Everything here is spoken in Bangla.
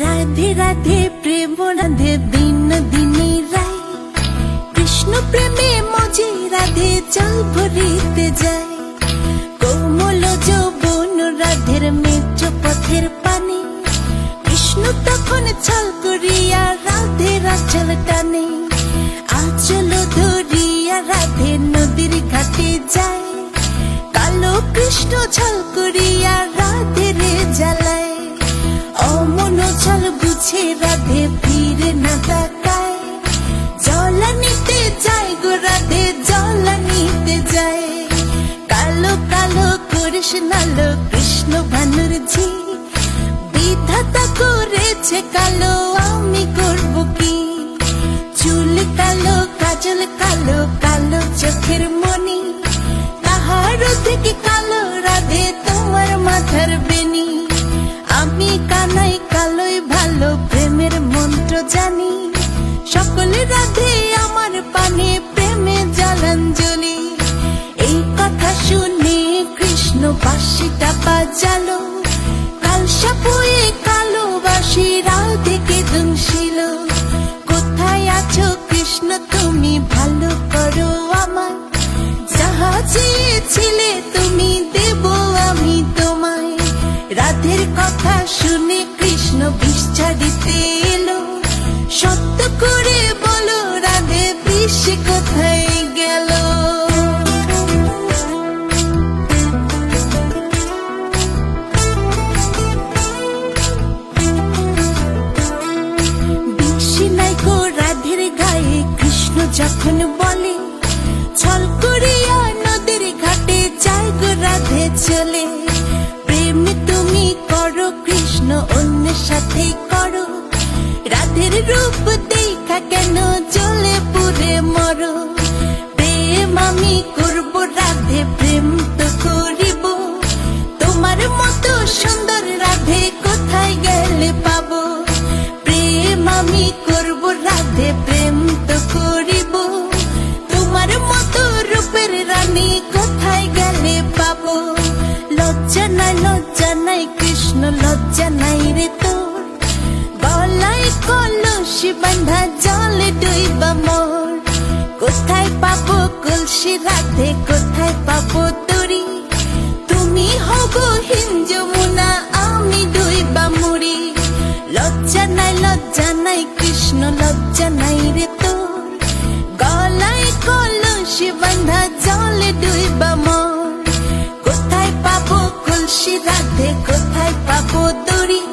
রাধে রাধে প্রেম রাধে বিনোদিনী রায়, কৃষ্ণ প্রেমে মজে রাধে জল ভরিতে যায়। কোমল যৌবন রাধের মেঘ পথের পানে, কৃষ্ণ তখন ছল করিয়া রাধের আঁচল টানে। আঁচল ধরিয়া রাধে নদীর ঘাটে যায়, কালো কৃষ্ণ ছল করিয়া রাধের জ্বালায়। অমন ছল বুঝে রাধে ফিরে না তাকায়, জল নিতে যায় গো রাধে জল নিতে যায়। কালো কালো করিস নালো কৃষ্ণ ভানুর ঝি, বিধাতা করেছে কালো আমি করব কি। চুল কালো কাজল কালো কালো চোখের মনি, তাহার থেকে কালো রাধে তোমার মাথার বেনি। আমি কানাই কালোই ভালো প্রেমের মন্ত্র জানি, সকলে রাধে আমার পানে প্রেমে জলাঞ্জলি। এই কথা শুনে কৃষ্ণ বাঁশিটা বাজালো, কালসা বয়ে কালো বাঁশি রাধেকে দুংশিল। কোথায় আছো কৃষ্ণ তুমি ভালো করো আমায়, যাহা চেয়েছিলে তুমি দেব আমি তোমায়। রাধের কথা শুনে কৃষ্ণ বিষ ছাড়িতে এলো, সত্য করে বলো রাধে বিষ কোথায় গেল। বিষ নাই গো রাধের গায়ে কৃষ্ণ যখন বলে, ছল করিয়া নদীর ঘাটে যায় গো রাধে চলে। প্রেম তুমি করো কৃষ্ণ অন্যের সাথে করো, রাধের রূপ দেখা কেন জ্বলে পুড়ে মরো। প্রেম আমি করব রাধে প্রেম তো করিব, তোমার মতো সুন্দর রাধে কোথায় গেলে পাবো। প্রেম আমি করব রাধে প্রেম তো করিব, তোমার মতো রূপের রানী কোথায় গেলে পাবো। লজ্জা নাই কৃষ্ণ লজ্জা নাই রে তোর, গলায় কলসি বাঁধা জলে ডুইবা মোর। কোথায় পাবো কলসি রাধে কোথায় পাবো তরি, তুমি হবো হিন যমুনা আমি ডুইবা মরি। লজ্জা নাই কৃষ্ণ লজ্জা নাই রে তোর, গলায় কলসি বাঁধা জলে ডুইবা মোর। কোথায় পাবো কলসি রাধে কোথায় পাবো তরি,